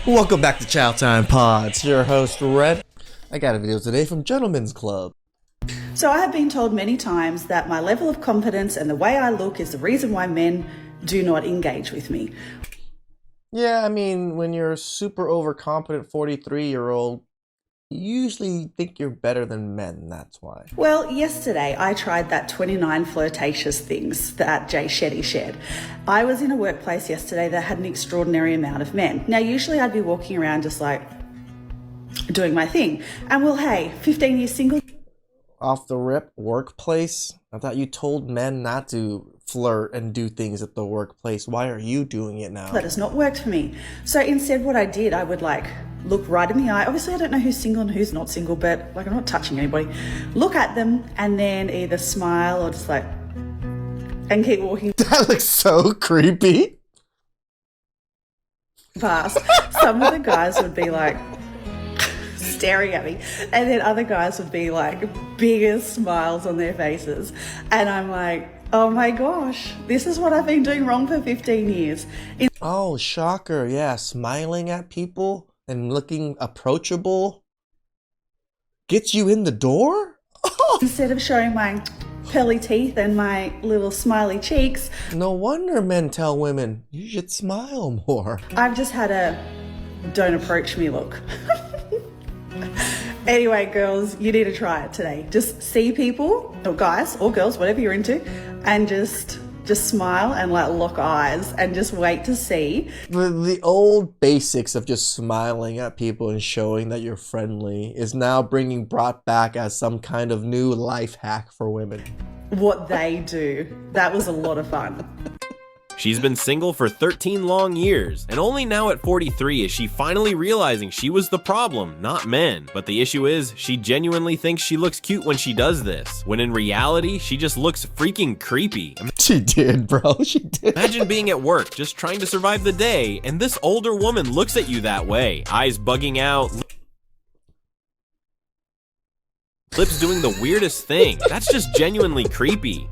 Welcome back to Chow Time Pods. Your host, Red. I got a video today from Gentlemen's Club. So I have been told many times that my level of confidence and the way I look is the reason why men do not engage with me. Yeah, I mean, when you're a super overconfident 43-year-old, you usually think you're better than men, that's why. Well, yesterday I tried that 29 flirtatious things that Jay Shetty shared. I was in a workplace yesterday that had an extraordinary amount of men. Now, usually I'd be walking around just like doing my thing. And well, hey, 15 years single. Off the rip, workplace? I thought you told men not to flirt and do things at the workplace. Why are you doing it now? That has not worked for me. So instead what I did, I would look right in the eye. Obviously I don't know who's single and who's not single, but I'm not touching anybody. Look at them and then either smile or just and keep walking That looks so creepy. past. Some of the guys would be staring at me, and then other guys would be biggest smiles on their faces, and I'm like, oh my gosh, this is what I've been doing wrong for 15 years. Oh, shocker. Yeah, smiling at people and looking approachable gets you in the door? Instead of showing my pearly teeth and my little smiley cheeks, No wonder men tell women, you should smile more. I've just had a don't approach me look. Anyway, girls, you need to try it today. Just see people, or guys, or girls, whatever you're into, and just smile and lock eyes and just wait to see. The old basics of just smiling at people and showing that you're friendly is now brought back as some kind of new life hack for women. What they do. That was a lot of fun. She's been single for 13 long years, and only now at 43 is she finally realizing she was the problem, not men. But the issue is, she genuinely thinks she looks cute when she does this, when in reality, she just looks freaking creepy. She did, bro. She did. Imagine being at work, just trying to survive the day, and this older woman looks at you that way, eyes bugging out, lips doing the weirdest thing. That's just genuinely creepy.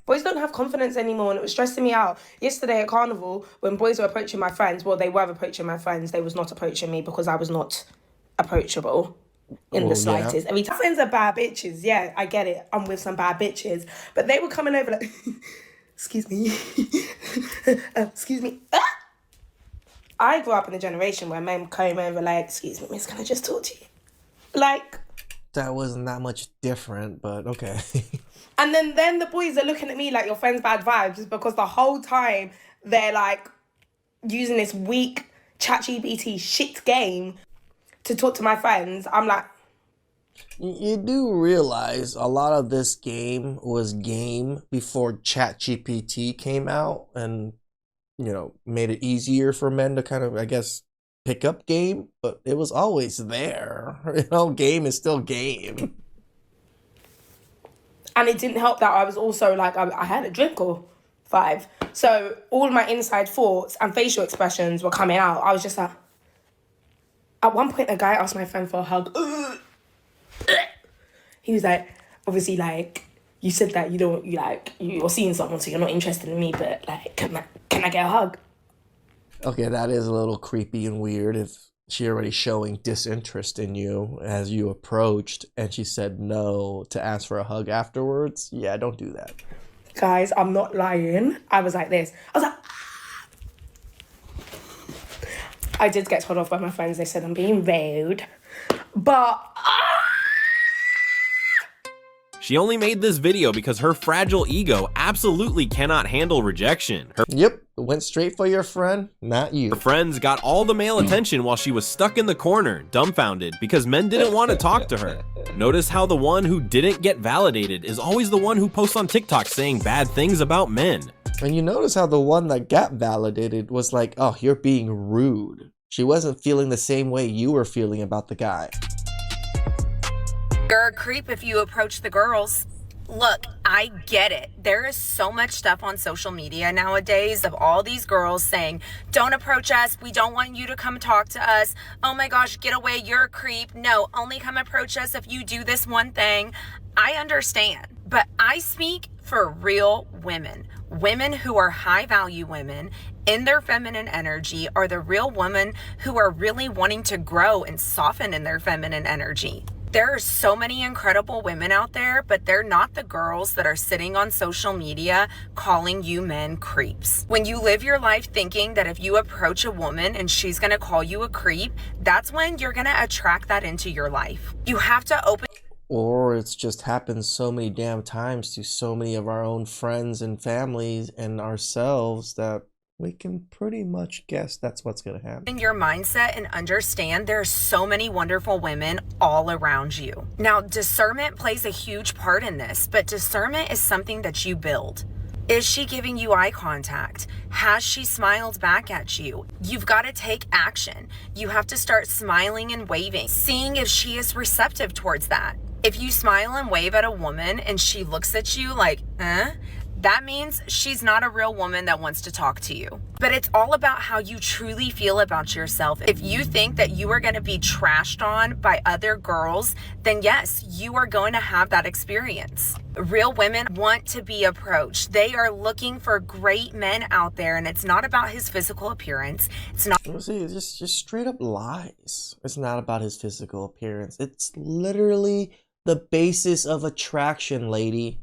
Boys don't have confidence anymore, and it was stressing me out. Yesterday at Carnival, when boys were approaching my friends, well, they were approaching my friends, they was not approaching me because I was not approachable in the slightest. Yeah. Every time friends are bad bitches, yeah, I get it. I'm with some bad bitches. But they were coming over like, excuse me, excuse me. Ah! I grew up in a generation where men came over like, excuse me, miss, can I just talk to you? That wasn't that much different, but okay. And then the boys are looking at me like your friend's bad vibes because the whole time they're using this weak ChatGPT shit game to talk to my friends. I'm like, you do realize a lot of this game was game before ChatGPT came out and, made it easier for men to kind of, I guess, pick up game, but it was always there. Game is still game. And it didn't help that I was also I had a drink or 5. So all my inside thoughts and facial expressions were coming out. I was just at one point, a guy asked my friend for a hug. He was like, obviously, you said that you're seeing someone, so you're not interested in me, but can I get a hug? Okay, that is a little creepy and weird if she already showing disinterest in you as you approached and she said no to ask for a hug afterwards. Yeah, don't do that. Guys, I'm not lying. I was like this. I was like, I did get told off by my friends. They said I'm being rude. But She only made this video because her fragile ego absolutely cannot handle rejection. Yep, went straight for your friend, not you. Her friends got all the male attention while she was stuck in the corner, dumbfounded, because men didn't want to talk to her. Notice how the one who didn't get validated is always the one who posts on TikTok saying bad things about men. And you notice how the one that got validated was like, oh, you're being rude. She wasn't feeling the same way you were feeling about the guy. You're a creep if you approach the girls. Look, I get it. There is so much stuff on social media nowadays of all these girls saying, don't approach us. We don't want you to come talk to us. Oh my gosh, get away. You're a creep. No, only come approach us if you do this one thing. I understand. But I speak for real women. Women who are high value women in their feminine energy are the real women who are really wanting to grow and soften in their feminine energy. There are so many incredible women out there, but they're not the girls that are sitting on social media calling you men creeps. When you live your life thinking that if you approach a woman and she's gonna call you a creep, that's when you're gonna attract that into your life. You have to open. Or it's just happened so many damn times to so many of our own friends and families and ourselves that we can pretty much guess that's what's going to happen. In your mindset and understand there are so many wonderful women all around you. Now, discernment plays a huge part in this, but discernment is something that you build. Is she giving you eye contact? Has she smiled back at you? You've got to take action. You have to start smiling and waving, seeing if she is receptive towards that. If you smile and wave at a woman and she looks at you like, that means she's not a real woman that wants to talk to you. But it's all about how you truly feel about yourself. If you think that you are going to be trashed on by other girls, then yes, you are going to have that experience. Real women want to be approached. They are looking for great men out there, and it's not about his physical appearance. It's not. See, it's just straight up lies. It's not about his physical appearance. It's literally the basis of attraction, lady.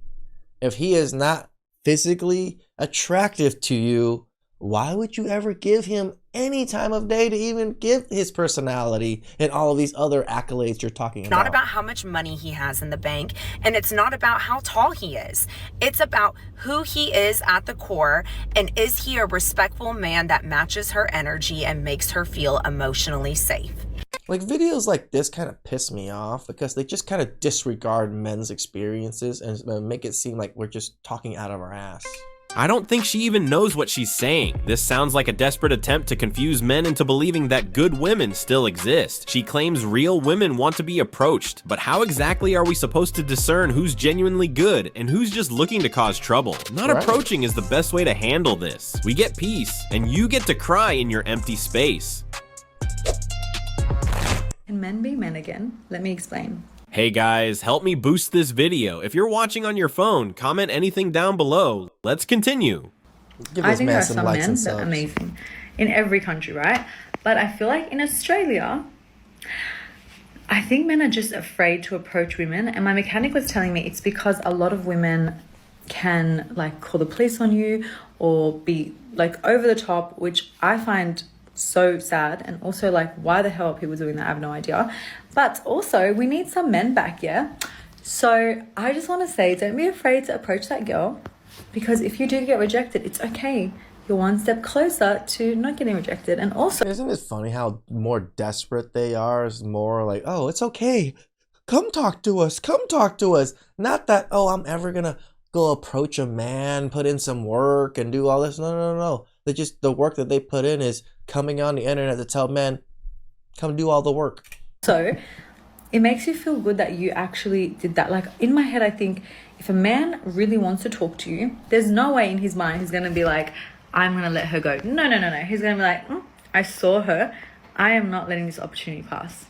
If he is not physically attractive to you, why would you ever give him any time of day to even give his personality and all of these other accolades you're talking about? Not about how much money he has in the bank, and it's not about how tall he is. It's about who he is at the core, and is he a respectful man that matches her energy and makes her feel emotionally safe. Like, videos like this kind of piss me off because they just kind of disregard men's experiences and make it seem like we're just talking out of our ass. I don't think she even knows what she's saying. This sounds like a desperate attempt to confuse men into believing that good women still exist. She claims real women want to be approached, but how exactly are we supposed to discern who's genuinely good and who's just looking to cause trouble? Not approaching is the best way to handle this. We get peace, and you get to cry in your empty space. Can men be men again? Let me explain. Hey guys, help me boost this video. If you're watching on your phone, comment anything down below. Let's continue. I think there are some men that are amazing in every country, right? But I feel like in Australia, I think men are just afraid to approach women. And my mechanic was telling me it's because a lot of women can like call the police on you or be like over the top, which I find so sad. And also, like, why the hell are people doing that? I have no idea. But also, we need some men back, yeah? So I just want to say, don't be afraid to approach that girl, because if you do get rejected, it's okay. You're one step closer to not getting rejected. And also, isn't it funny how more desperate they are is more like, oh, it's okay, come talk to us, come talk to us. Not that, oh, I'm ever gonna go approach a man, put in some work and do all this. No. They just, the work that they put in is coming on the internet to tell men, come do all the work. So it makes you feel good that you actually did that. Like, in my head, I think if a man really wants to talk to you, there's no way in his mind he's going to be like, I'm going to let her go. No. He's going to be like, I saw her. I am not letting this opportunity pass.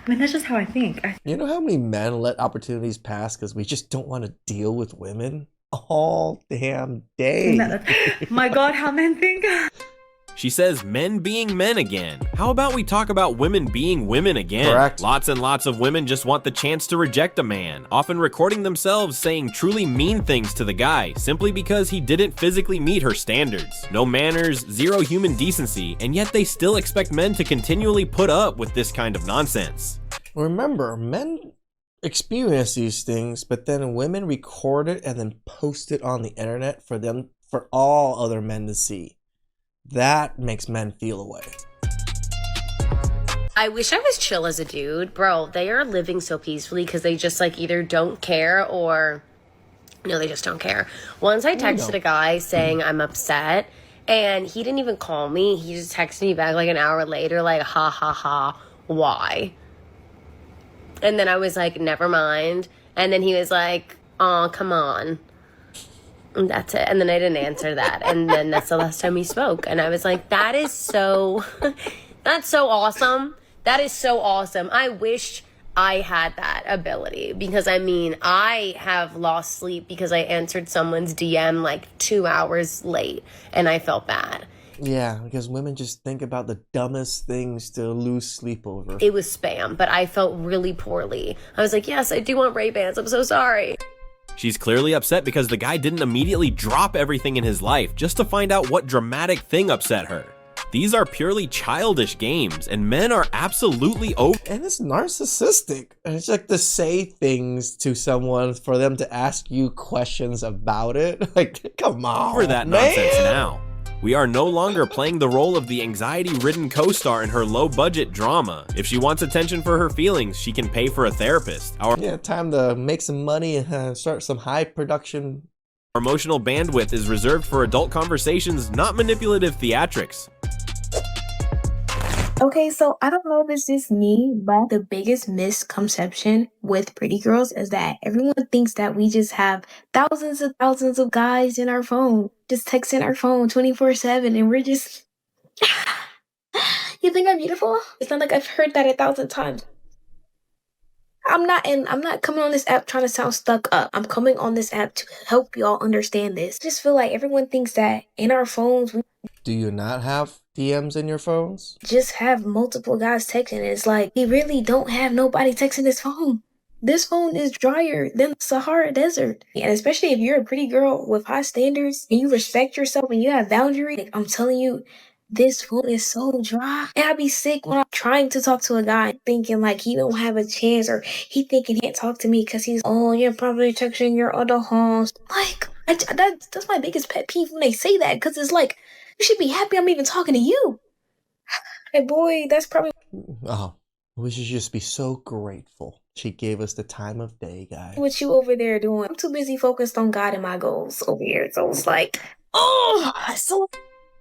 I mean, that's just how I think. You know how many men let opportunities pass because we just don't want to deal with women all damn day? My God, how men think. She says men being men again. How about we talk about women being women again? Correct. Lots and lots of women just want the chance to reject a man, often recording themselves saying truly mean things to the guy simply because he didn't physically meet her standards. No manners, zero human decency, and yet they still expect men to continually put up with this kind of nonsense. Remember, men experience these things, but then women record it and then post it on the internet for all other men to see. That makes men feel away. I wish I was chill as a dude. Bro, they are living so peacefully because they just like either don't care or no, they just don't care. Once I texted a guy saying I'm upset and he didn't even call me. He just texted me back like an hour later like, ha ha ha, why? And then I was like, never mind. And then he was like, oh, come on. And that's it. And then I didn't answer that. And then that's the last time we spoke. And I was like, that's so awesome. That is so awesome. I wish I had that ability, because I mean, I have lost sleep because I answered someone's DM like 2 hours late and I felt bad. Yeah, because women just think about the dumbest things to lose sleep over. It was spam, but I felt really poorly. I was like, yes, I do want Ray-Bans. I'm so sorry. She's clearly upset because the guy didn't immediately drop everything in his life just to find out what dramatic thing upset her. These are purely childish games, and men are absolutely over. And it's narcissistic. And it's like to say things to someone for them to ask you questions about it. Like, come on, Over that nonsense now. We are no longer playing the role of the anxiety-ridden co-star in her low-budget drama. If she wants attention for her feelings, she can pay for a therapist. Yeah, time to make some money and start some high production. Our emotional bandwidth is reserved for adult conversations, not manipulative theatrics. Okay, so I don't know if it's just me, but the biggest misconception with pretty girls is that everyone thinks that we just have thousands of guys in our phone, just texting our phone 24/7, and we're just, you think I'm beautiful? It's not like I've heard that 1,000 times. I'm not coming on this app trying to sound stuck up. I'm coming on this app to help y'all understand this. I just feel like everyone thinks that in our phones, we Do you not have DMs in your phones? just have multiple guys texting. And it's like, we really don't have nobody texting this phone. This phone is drier than the Sahara Desert. And especially if you're a pretty girl with high standards and you respect yourself and you have boundaries, like, I'm telling you, this phone is so dry. And I'd be sick when I'm trying to talk to a guy thinking like he don't have a chance, or he thinking he can't talk to me because he's, oh, you're probably texting your other homes. Like, that's my biggest pet peeve when they say that, because it's like, you should be happy I'm even talking to you. Hey, boy, that's probably Oh, we should just be so grateful. She gave us the time of day, guys. what you over there doing. I'm too busy focused on God and my goals over here. So it's like, oh, so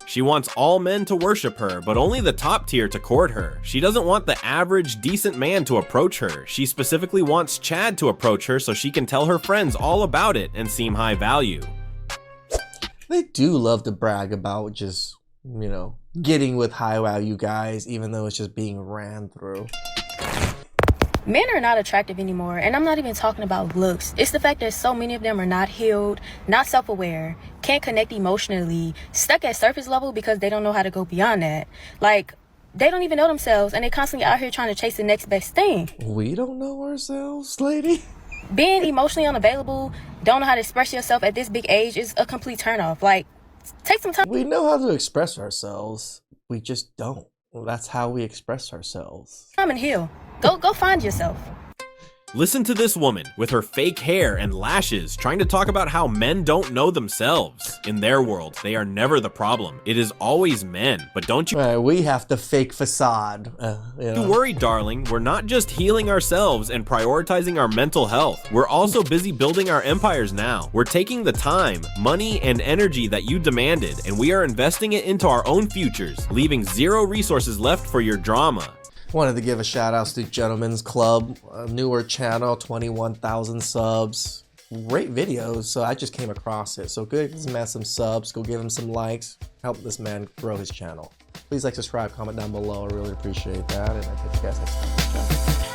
She wants all men to worship her, but only the top tier to court her. She doesn't want the average, decent man to approach her. She specifically wants Chad to approach her so she can tell her friends all about it and seem high value. They do love to brag about just, you know, getting with high value guys, even though it's just being ran through. Men are not attractive anymore, and I'm not even talking about looks. It's the fact that so many of them are not healed, not self-aware, can't connect emotionally, stuck at surface level because they don't know how to go beyond that. Like, they don't even know themselves, and they're constantly out here trying to chase the next best thing. We don't know ourselves, lady. Being emotionally unavailable, don't know how to express yourself at this big age is a complete turnoff. Like, take some time. We know how to express ourselves. We just don't. Well, that's how we express ourselves. And heal. Go find yourself. Listen to this woman with her fake hair and lashes trying to talk about how men don't know themselves. In their world, they are never the problem. It is always men. But don't you We have the fake facade. You know. worry, darling. We're not just healing ourselves and prioritizing our mental health. We're also busy building our empires now. We're taking the time, money, and energy that you demanded, and we are investing it into our own futures, leaving zero resources left for your drama. Wanted to give a shout out to Gentlemen's Club, a newer channel, 21,000 subs. Great videos, so I just came across it. So give this man some subs, go give him some likes, help this man grow his channel. Please like, subscribe, comment down below. I really appreciate that, and I catch you guys next time. Ciao.